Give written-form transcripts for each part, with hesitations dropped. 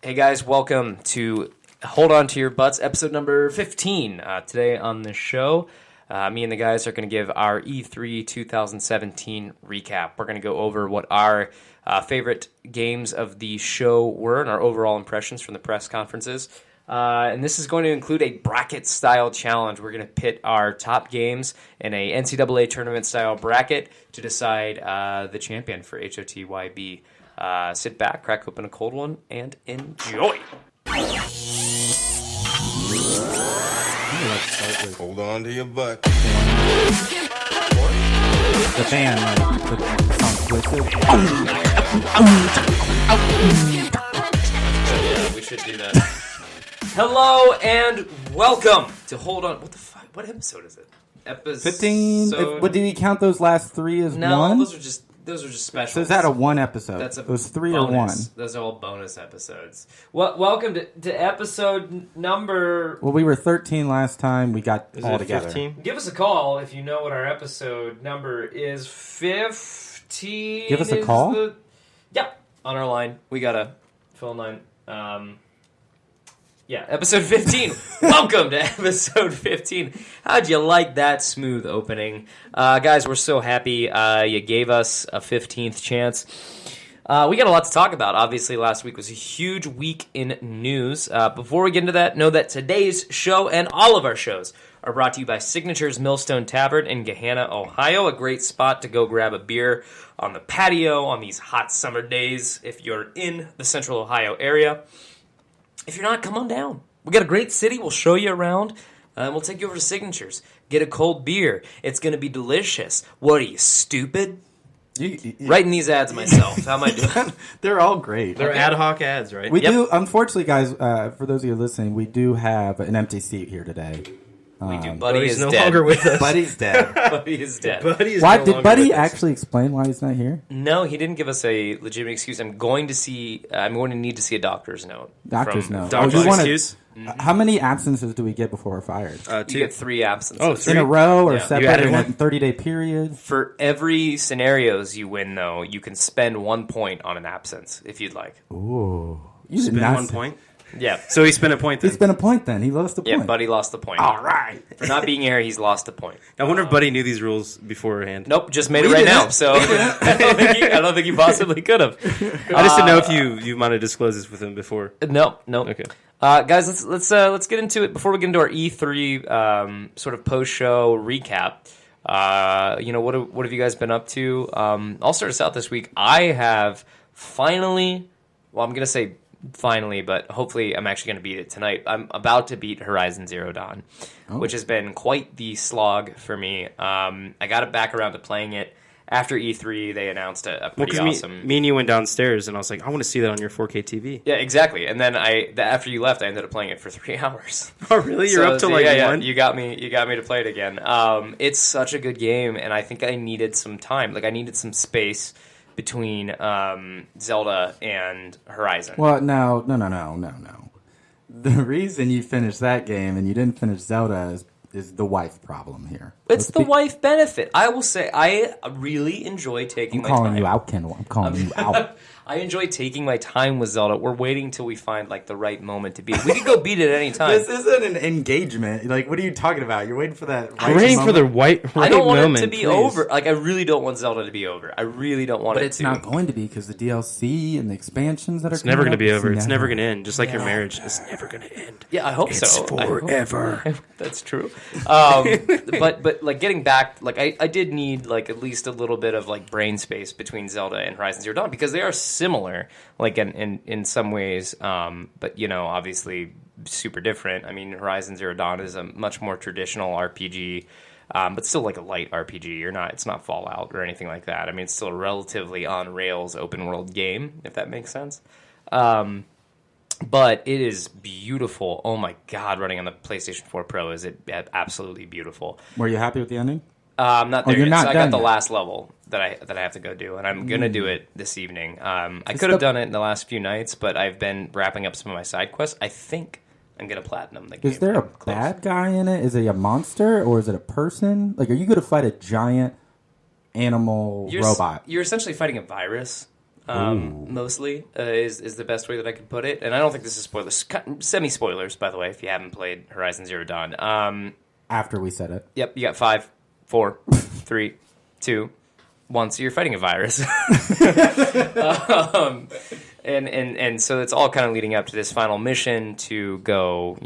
Hey guys, welcome to Hold On to Your Butts, episode number 15. Today on the show, me and the guys are going to give our E3 2017 recap. We're going to go over what our favorite games of the show were and our overall impressions from the press conferences. And this is going to include a bracket-style challenge. We're going to pit our top games in a NCAA tournament-style bracket to decide the champion for HOTYB. Sit back, crack open a cold one, and enjoy. Hold on to your butt. The fan, the song Twisted. Yeah, we should do that. Hello and welcome to Hold On. What the fuck? What episode is it? Episode 15. What do you count those last three as No, one? those are just special. So is that a one episode? That's a it was three bonus. or one? Those are all bonus episodes. Well, welcome to episode number. Well, we were 13 last time. We got Is all it together. 15? Give us a call if you know what our episode number is. 15. Give us a is call? Yeah, on our line. We got a phone line. Yeah, episode 15. Welcome to episode 15. How'd you like that smooth opening? Guys, we're so happy you gave us a 15th chance. We got a lot to talk about. Obviously, last week was a huge week in news. Before we get into that, know that today's show and all of our shows are brought to you by Signature's Millstone Tavern in Gahanna, Ohio. A great spot to go grab a beer on the patio on these hot summer days if you're in the central Ohio area. If you're not, come on down. We got a great city. We'll show you around. And we'll take you over to Signatures. Get a cold beer. It's going to be delicious. What are you, stupid? Writing these ads myself. How am I doing? They're all great. They're ad hoc ads, right? We do, unfortunately, guys, for those of you listening, we do have an empty seat here today. We do. Buddy Buddy's is no dead. longer with us. Buddy's dead. Buddy is dead. Buddy's Why no did longer Buddy with us. actually explain why he's not here? No, he didn't give us a legitimate excuse. I'm going to need to see a doctor's note. Doctor's from- note. Doctor's you wanna- excuse? How many absences do we get before we're fired? You get 3 absences. Oh, 3? In a row or Yeah. separate You added in a one? 30-day period? For every scenarios you win, though, you can spend 1 point on an absence if you'd like. Ooh. You did Spend not 1 say- point? Yeah. So he spent a point He then. spent a point then. He lost a point. Yeah, Buddy lost the point. All right. For not being here, he's lost a point. I wonder if Buddy knew these rules beforehand. Nope, just made it We right didn't. now. So I don't think he possibly could have. I just didn't know if you might have disclosed this with him before. No. Okay. Guys, let's get into it. Before we get into our E3 sort of post-show recap, what have you guys been up to? I'll start us out this week. I have finally, I'm going to say finally, but hopefully I'm actually going to beat it tonight. I'm about to beat Horizon Zero Dawn, which has been quite the slog for me. I got it back around to playing it. After E3, they announced a pretty awesome... Me and you went downstairs, and I was like, I want to see that on your 4K TV. Yeah, exactly. And then after you left, I ended up playing it for 3 hours. Oh, really? You're up to like yeah, one? You got me to play it again. It's such a good game, and I think I needed some time. Like, I needed some space between Zelda and Horizon. Well, no. The reason you finished that game and you didn't finish Zelda is the wife problem here. It's the wife benefit. I will say, I really enjoy taking my time. I'm calling you out, Kendall. I'm calling you out. I enjoy taking my time with Zelda. We're waiting till we find like the right moment to beat it. We could go beat it at any time. This isn't an engagement. Like, what are you talking about? You're waiting for that right I'm waiting for the moment? right I don't want moment, it to be please. over. Like, I really don't want Zelda to be over. I really don't want But it it's to. not going to be because the DLC and the expansions that are It's never going to be over. It's never never going to end. Just like your marriage. It's never going to end. Yeah, I hope so. I hope- forever. That's true. But like getting back, like I did need like at least a little bit of like brain space between Zelda and Horizon Zero Dawn because they are similar, like in some ways, but obviously super different. I mean, Horizon Zero Dawn is a much more traditional RPG, but still like a light RPG. It's not Fallout or anything like that. I mean, it's still a relatively on rails open world game, if that makes sense. But it is beautiful. Oh my God, running on the PlayStation 4 Pro is absolutely beautiful. Were you happy with the ending? I'm not there you're yet. not So I done got the yet. last level that I have to go do, and I'm gonna do it this evening. I could have done it in the last few nights, but I've been wrapping up some of my side quests. I think I'm gonna platinum the game. Is there a I'm close. bad guy in it? Is it a monster or is it a person? Like, are you going to fight a giant animal robot? You're essentially fighting a virus. mostly, is the best way that I could put it. And I don't think this is spoilers. Semi-spoilers, by the way, if you haven't played Horizon Zero Dawn. After we said it. Yep, you got 5, 4, 3, 2, 1. So you're fighting a virus. And so it's all kind of leading up to this final mission to go,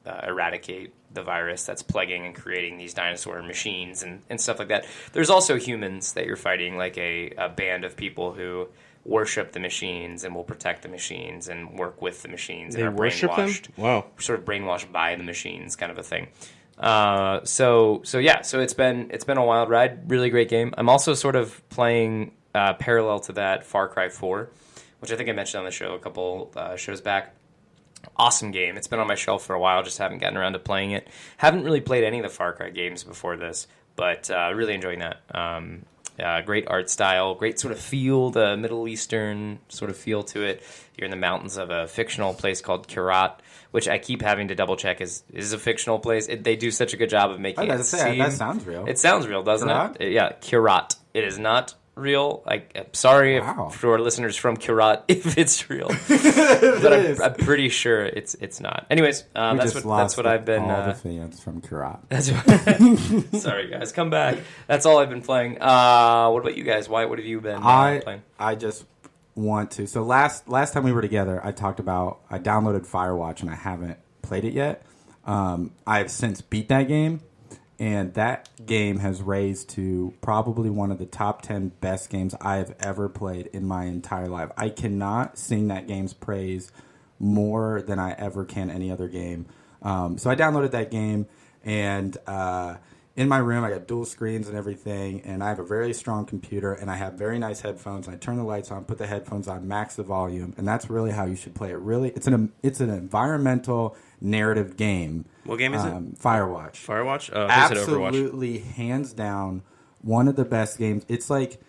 eradicate the virus that's plaguing and creating these dinosaur machines and stuff like that. There's also humans that you're fighting, like a band of people who worship the machines and will protect the machines and work with the machines. They and are worship them? brainwashed. Wow. Sort of brainwashed by the machines, kind of a thing. So it's been a wild ride. Really great game. I'm also sort of playing parallel to that Far Cry 4, which I think I mentioned on the show a couple shows back. Awesome game. It's been on my shelf for a while, just haven't gotten around to playing it. Haven't really played any of the Far Cry games before this, but really enjoying that. Great art style, great sort of feel, the Middle Eastern sort of feel to it. You're in the mountains of a fictional place called Kyrat, which I keep having to double check is a fictional place. They do such a good job of making it seem... That sounds real. It sounds real, doesn't Kyrat? it? Yeah, Kyrat. It is not real. I'm sorry for our listeners from Kyrat if it's real, but I'm pretty sure it's not. Anyways, that's what I've been. All the fans from Kyrat. Sorry guys, come back. That's all I've been playing. What about you guys? What have you been playing? I just want to. So last time we were together, I talked about I downloaded Firewatch and I haven't played it yet. I have since beat that game. And that game has raised to probably one of the top 10 best games I have ever played in my entire life. I cannot sing that game's praise more than I ever can any other game. So I downloaded that game, and in my room I got dual screens and everything, and I have a very strong computer, and I have very nice headphones. And I turn the lights on, put the headphones on, max the volume, and that's really how you should play it. Really, it's an environmental narrative game. What game is it? Firewatch. Firewatch? Oh, Absolutely, hands down, one of the best games. It's like,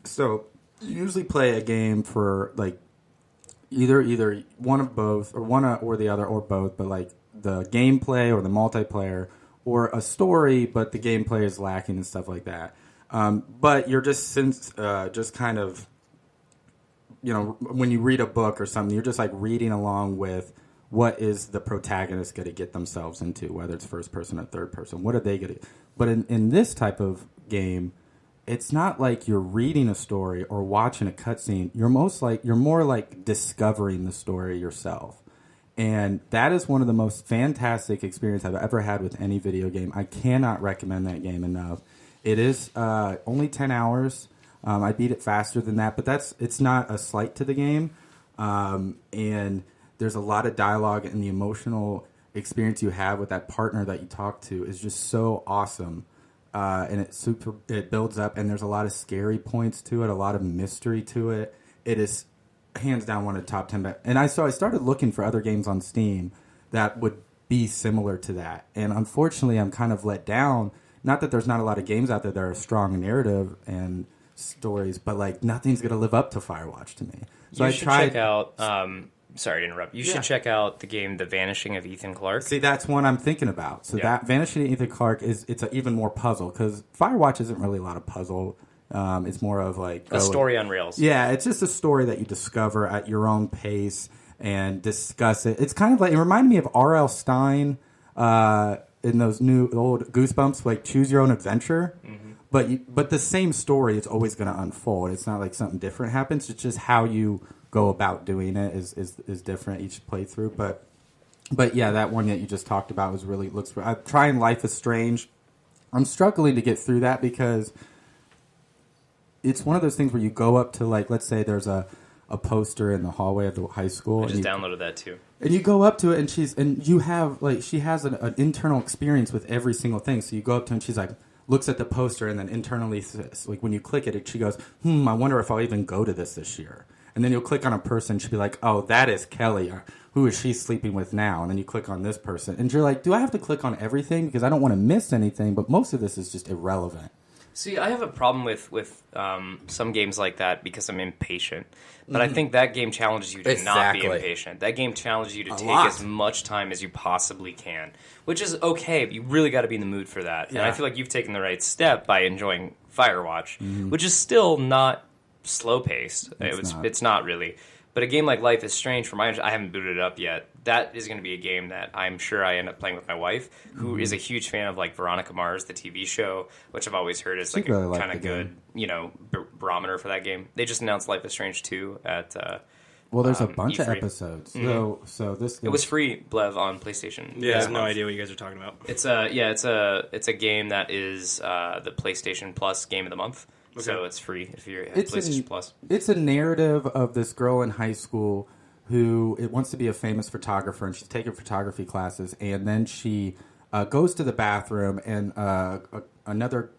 so you usually play a game for like either one of both, or one or the other, or both, but like the gameplay or the multiplayer, or a story, but the gameplay is lacking and stuff like that. But you're just kind of, when you read a book or something, you're just like reading along with what is the protagonist going to get themselves into, whether it's first person or third person. What are they going to... But in this type of game, it's not like you're reading a story or watching a cutscene. You're more like discovering the story yourself. And that is one of the most fantastic experiences I've ever had with any video game. I cannot recommend that game enough. It is only 10 hours. I beat it faster than that, but it's not a slight to the game. And there's a lot of dialogue, and the emotional experience you have with that partner that you talk to is just so awesome. And it builds up, and there's a lot of scary points to it, a lot of mystery to it. It is hands down one of the top 10 and I started looking for other games on Steam that would be similar to that, and unfortunately I'm kind of let down. Not that there's not a lot of games out there that are strong narrative and stories, but like nothing's gonna live up to Firewatch to me. So you should check out sorry to interrupt. You should check out the game The Vanishing of Ethan Clarke. See, that's one I'm thinking about. So that Vanishing of Ethan Clarke it's an even more puzzle, because Firewatch isn't really a lot of puzzle. It's more of like a story on rails. Yeah, it's just a story that you discover at your own pace and discuss it. It's kind of like, it reminded me of R.L. Stine in those new old Goosebumps, like Choose Your Own Adventure. Mm-hmm. But the same story is always going to unfold. It's not like something different happens. It's just how you go about doing it is different each playthrough. But yeah, that one that you just talked about looks. I'm trying Life is Strange. I'm struggling to get through that because it's one of those things where you go up to, like, let's say there's a poster in the hallway of the high school. I just downloaded that too. And you go up to it, and she has an internal experience with every single thing. So you go up to her, and she's like, looks at the poster, and then internally, like when you click it, she goes, I wonder if I'll even go to this year. And then you'll click on a person, she'll be like, oh, that is Kelly. Who is she sleeping with now? And then you click on this person. And you're like, do I have to click on everything? Because I don't want to miss anything, but most of this is just irrelevant. See, I have a problem with some games like that because I'm impatient. But I think that game challenges you to not be impatient. That game challenges you to take as much time as you possibly can, which is okay, but you really got to be in the mood for that. Yeah. And I feel like you've taken the right step by enjoying Firewatch, which is still not slow paced. Not. It's not really. But a game like Life is Strange, I haven't booted it up yet. That is going to be a game that I'm sure I end up playing with my wife, who is a huge fan of like Veronica Mars, the TV show, which I've always heard is like really a kind of good, barometer for that game. They just announced Life is Strange 2 at. Well, there's a bunch of E3. episodes. Mm-hmm. So this It was free, Blev, on PlayStation. Yeah, I this have no month. idea what you guys are talking about. It's a game that is the PlayStation Plus game of the month. Okay. So it's free if you're at PlayStation Plus. It's a narrative of this girl in high school who wants to be a famous photographer, and she's taking photography classes, and then she goes to the bathroom, and another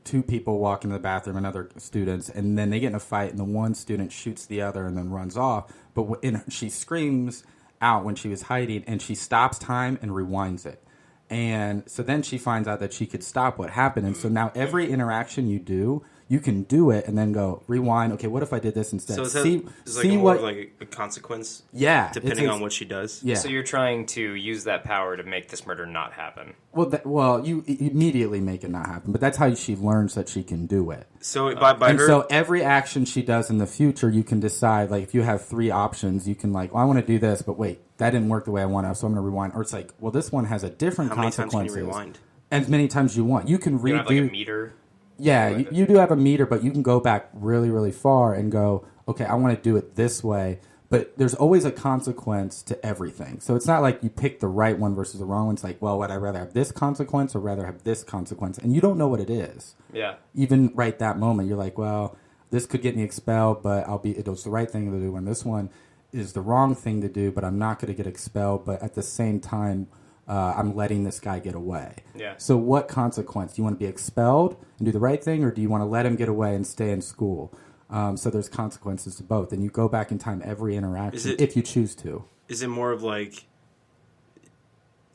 two people walk into the bathroom, another students, and then they get in a fight, and the one student shoots the other and then runs off. But she screams out when she was hiding, and she stops time and rewinds it. And so then she finds out that she could stop what happened. And so now every interaction you do, you can do it and then go rewind. Okay, what if I did this instead? So it's like more of like a consequence. Yeah, depending on what she does. Yeah. So you're trying to use that power to make this murder not happen. Well, you immediately make it not happen, but that's how she learns that she can do it. So so every action she does in the future, you can decide. Like if you have three options, you can like, well, I want to do this, but wait, that didn't work the way I want to, so I'm going to rewind. Or it's like, well, this one has a different consequences. How many times can you rewind? As many times you want. You can redo. You have like a meter. Yeah, you do have a meter, but you can go back really, really far and go, okay, I want to do it this way. But there's always a consequence to everything. So it's not like you pick the right one versus the wrong one. It's like, well, would I rather have this consequence or rather have this consequence? And you don't know what it is. Yeah. Even right that moment, you're like, well, this could get me expelled, but it was the right thing to do. And this one is the wrong thing to do, but I'm not going to get expelled. But at the same time, I'm letting this guy get away. Yeah. So what consequence? Do you want to be expelled and do the right thing, or do you want to let him get away and stay in school? So there's consequences to both. And you go back in time every interaction if you choose to. Is it more of like...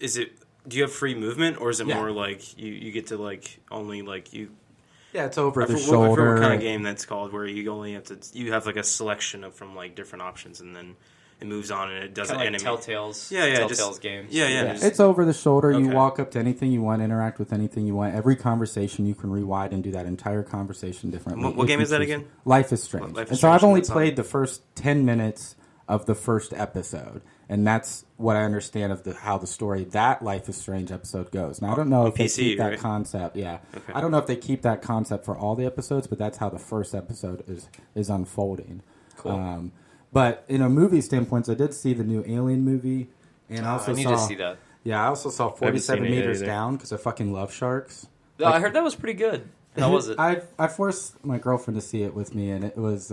Do you have free movement, or is it more like you get to like only like you... Yeah, it's over the I shoulder. forget what kind of game that's called, where you only have to... You have like a selection from like different options, and then... It moves on and it doesn't animate. Telltale's games. Yeah. It's over the shoulder. Okay. You walk up to anything you want, interact with anything you want. Every conversation you can rewind and do that entire conversation differently. What game is that again? Life is Strange. So I've only played the first 10 minutes of the first episode, and that's what I understand of how the story that Life is Strange episode goes. Now I don't know if they keep that concept. Yeah, okay. I don't know if they keep that concept for all the episodes, but that's how the first episode is unfolding. Cool. But in a movie standpoint, I did see the new Alien movie, and I need to see that. Yeah, I also saw 47 Meters Down because I fucking love sharks. I heard that was pretty good. How was it? I forced my girlfriend to see it with me, and it was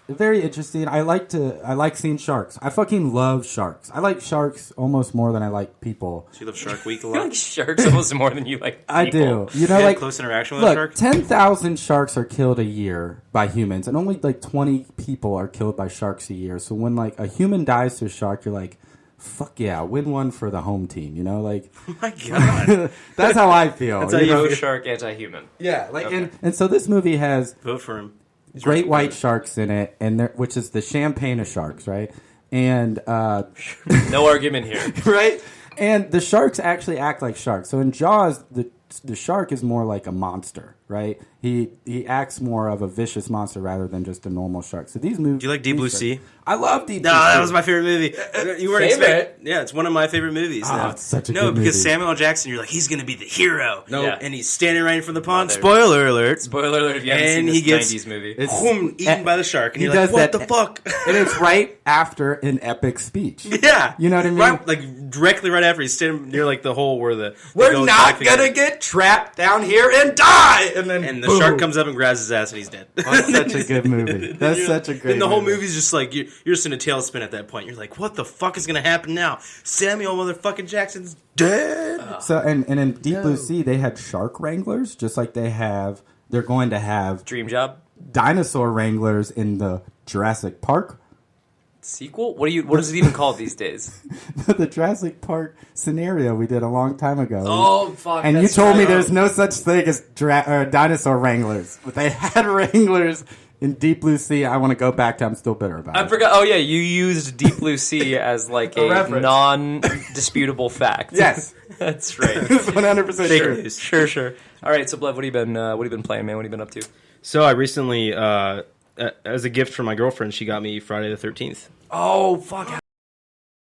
very interesting. I like seeing sharks. I fucking love sharks. I like sharks almost more than I like people. So you love Shark Week a You lot? like sharks almost more than you like people. I do. You know, You like have close interaction with a shark? 10,000 sharks are killed a year by humans, and only like 20 people are killed by sharks a year. So when like a human dies to a shark, you're like, fuck yeah, win one for the home team, you know? Like, Oh my god. that's how I feel. That's how you Pro feel. shark, anti-human. Yeah, like, Okay. and so this movie has Vote for him. great white sharks in it, and which is the champagne of sharks, right? And No argument here. right, and the sharks actually act like sharks. So in Jaws, the shark is more like a monster, right? He acts more of a vicious monster rather than just a normal shark. So these movies. Do you like Deep Blue Sea? I love Deep Blue No, Sea. that was my favorite movie. You weren't Favorite? expecting. Yeah, it's one of my favorite movies. Oh, it's such a no, good movie. because Samuel L. Jackson, you're like, he's going to be the hero. No. Yeah. And he's standing right in front of the pond. Mother. Spoiler alert. Spoiler alert if you haven't And seen he this gets 90s movie. Eaten by the shark. And he you're like, does what that- the fuck? And it's right after an epic speech. Yeah. You know what I mean? Right, like, directly right after he's standing near, like, the hole where the... We're goes not back gonna get trapped down here and die! And then And the boom. shark comes up and grabs his ass and he's dead. That's such a good movie. That's such a great And the whole movie. movie's just like, you're just in a tailspin at that point. You're like, what the fuck is going to happen now? Samuel motherfucking Jackson's dead. So and in Deep Blue Sea they had shark wranglers, just like they're going to have Dream Job? dinosaur wranglers in the Jurassic Park. Sequel? What is it even called these days? The Jurassic Park scenario we did a long time ago. Oh, fuck. and you that's told me right. there's no such thing as dinosaur wranglers, but they had wranglers in Deep Blue Sea. I want to go back to. I'm still bitter about it. I forgot. Oh, yeah, you used Deep Blue Sea as like a reference. non-disputable fact. Yes, That's right. 100% Fake true. news. Sure. All right, so Blev, what have you been playing, man? What have you been up to? So I recently as a gift for my girlfriend, she got me Friday the 13th. Oh fuck!